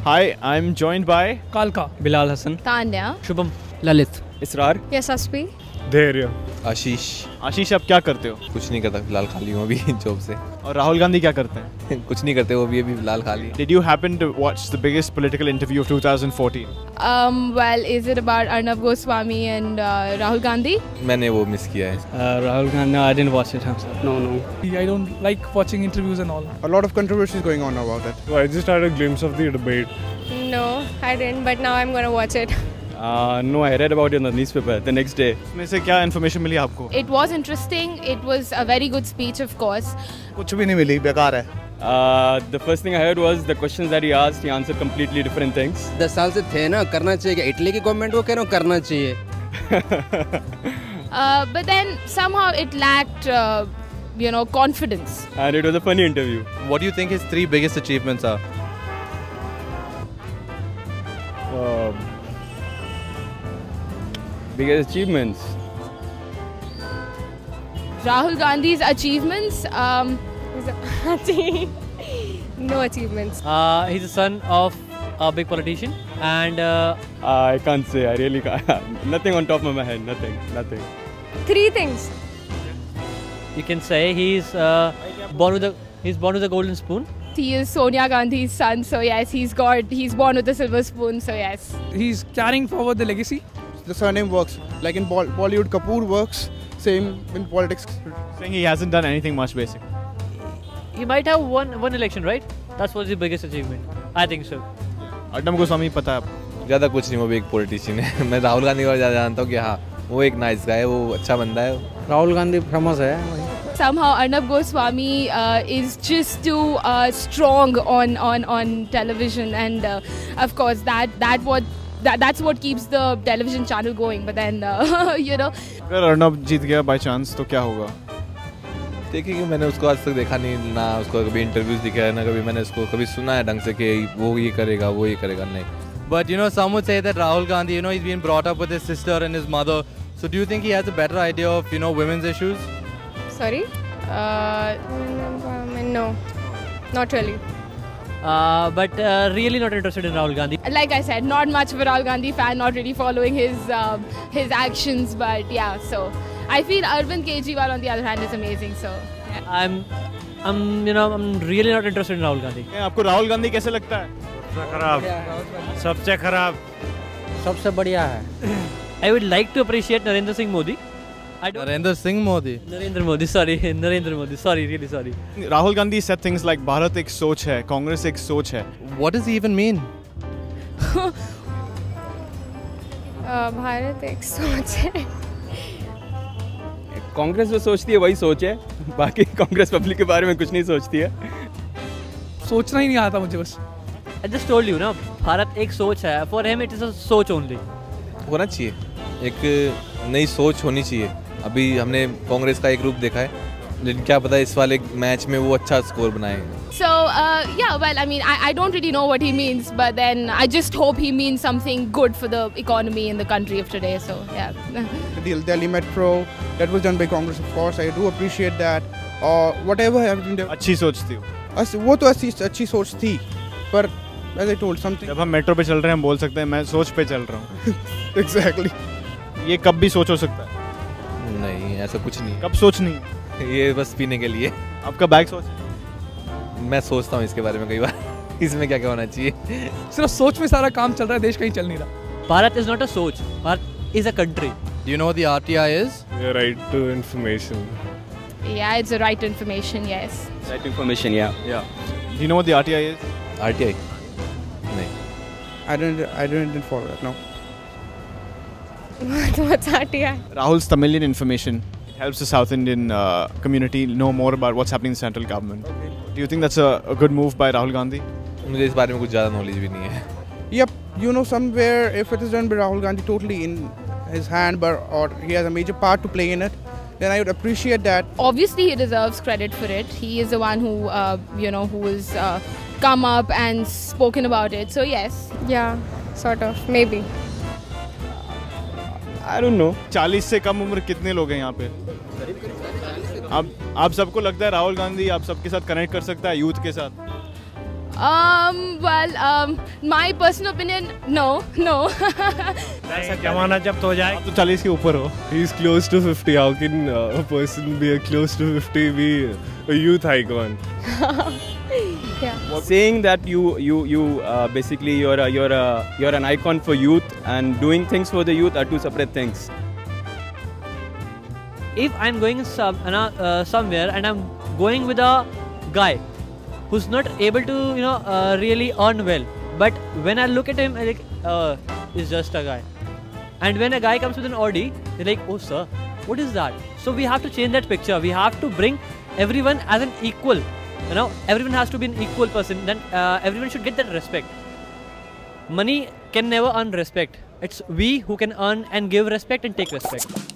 Hi, I'm joined by Kalka, Bilal Hassan, Tanya, Shubham, Lalit, Israr, Yashasvi, धैर्य, आशीष। आशीष। आप क्या करते हो? कुछ नहीं करता, फिलहाल खाली हूँ अभी जॉब से। और राहुल गांधी क्या करते हैं? कुछ नहीं करते, वो भी अभी फिलहाल खाली। Did you happen to watch the biggest political interview of 2014? well, is it about Arnab Goswami and Rahul Gandhi? मैंने वो मिस किया है। Rahul Gandhi. No, I didn't watch it. no. I don't like watching interviews and all. A lot of controversy is going on about it. So I just had a glimpse of the debate. No, I didn't, but now I'm gonna watch it. No, I read about it in the newspaper the next day. इसमें से क्या information मिली आपको? It was interesting. It was a very good speech, of course. कुछ भी नहीं मिली, बेकार है। The first thing I heard was the questions that he asked, he answered completely different things. 10 साल से थे ना, करना चाहिए। इटली की गवर्नमेंट को कह रहा हूँ करना चाहिए। But then somehow it lacked, confidence. And it was a funny interview. What do you think his 3 biggest achievements are? Biggest achievements. Rahul Gandhi's achievements. No achievements. He's the son of a big politician, and I can't say. I really can't. Nothing on top of my head. Nothing. 3 things. you can say he's born with a golden spoon. He is Sonia Gandhi's son, so yes, he's born with a silver spoon, so yes. He's carrying forward the legacy. The surname works. Like in Bollywood, Kapoor works. Same in politics. Saying he hasn't done anything much, basically. He might have won one election, right? That's what's the biggest achievement. I think so. Arnab Goswami पता है आपको? ज़्यादा कुछ नहीं, वो भी एक politician है। मैं राहुल गांधी को ज़्यादा जानता हूँ कि हाँ, वो एक नाइस गाय है, वो अच्छा बंदा है। राहुल गांधी फेमस है। Somehow Arnab Goswami is just too strong on television, and of course that's what keeps the television channel going. But then अगर अर्नब जीत गया by chance तो क्या होगा? देखिए कि मैंने उसको आज तक देखा नहीं ना, उसको कभी इंटरव्यूज दिखा है ना, कभी मैंने उसको कभी सुना है ढंग से कि वो ये करेगा नहीं। But some would say that Rahul Gandhi, he's been brought up with his sister and his mother. So do you think he has a better idea of women's issues? Sorry? No, not really. But really not interested in Rahul Gandhi. like I said, not much of a Rahul Gandhi fan, not really following his actions, but yeah. So I feel Arvind Kejriwal on the other hand is amazing. So yeah. I'm really not interested in Rahul Gandhi. आपको राहुल गांधी कैसे लगता है? सबसे खराब, सबसे बढ़िया है। I would like to appreciate Narendra Singh Modi. Narendra Singh Modi. Narendra Modi, sorry, really sorry. Rahul Gandhi said things like Bharat एक सोच है, कांग्रेस एक सोच है. What does he even mean? Bharat एक सोच है. कांग्रेस जो सोचती है वही सोच है, बाकी कांग्रेस पब्लिक के बारे में कुछ नहीं सोचती है। सोचना ही नहीं आता मुझे बस। I just told you ना, भारत एक सोच है. For him it is a सोच only. होना चाहिए, एक नई सोच होनी चाहिए। अभी हमने कांग्रेस का एक रूप देखा है, लेकिन क्या पता इस वाले मैच में वो अच्छा स्कोर बनाएंगे। So well, I mean, I don't really know what he means, but then I just hope he means something good for the economy in the country of today. So yeah. The Delhi Metro, that was done by Congress, of course. I do appreciate that. Whatever happened there. अच्छी सोच थी वो तो अच्छी सोच थी, पर as I told something. जब हम मेट्रो पे चल रहे हैं हम बोल सकते हैं मैं सोच पे चल रहा हूँ। Exactly. ये कब भी सोच हो सकता है? नहीं, ऐसा कुछ नहीं। कब सोच नहीं? ये बस पीने के लिए। आपका बैग सोच? मैं सोचता हूँ इसके बारे में कई बार, इसमें क्या होना चाहिए। सिर्फ सोच में सारा काम चल रहा है, देश कहीं चल नहीं रहा। Bharat is not a सोच, Bharat is a country. Do you know what the RTI is? The right to information. Yeah, it's the right information. Yes. Right information, yeah. Do you know what the RTI is? RTI? नहीं। I didn't follow that. No. What's RTI? Rahul's Tamilian information. It helps the South Indian community know more about what's happening in central government. Okay. Do you think that's a good move by Rahul Gandhi? मुझे इस बारे में कुछ ज़्यादा knowledge भी नहीं है। Yep, somewhere if it is done by Rahul Gandhi totally in his hand, or he has a major part to play in it, then I would appreciate that. Obviously, he deserves credit for it. He is the one who who has come up and spoken about it. So yes. Yeah, sort of, maybe. I don't know. 40 से कम उम्र कितने लोग हैं यहाँ पे? आप सबको लगता है राहुल गांधी आप सबके साथ कनेक्ट कर सकता है यूथ के साथ? Well, my personal opinion, no. जमाना जब तो जाए आप तो 40 के ऊपर हो. He's close to 50. How can a person be close to 50 be a youth icon? Yeah. Saying that you basically you're an icon for youth and doing things for the youth are two separate things. If I'm going somewhere and I'm going with a guy who's not able to really earn well, but when I look at him, I like he's just a guy. And when a guy comes with an Audi, they're like, oh sir, what is that? So we have to change that picture. We have to bring everyone as an equal. Everyone has to be an equal person. Then everyone should get that respect. Money can never earn respect. It's we who can earn and give respect and take respect.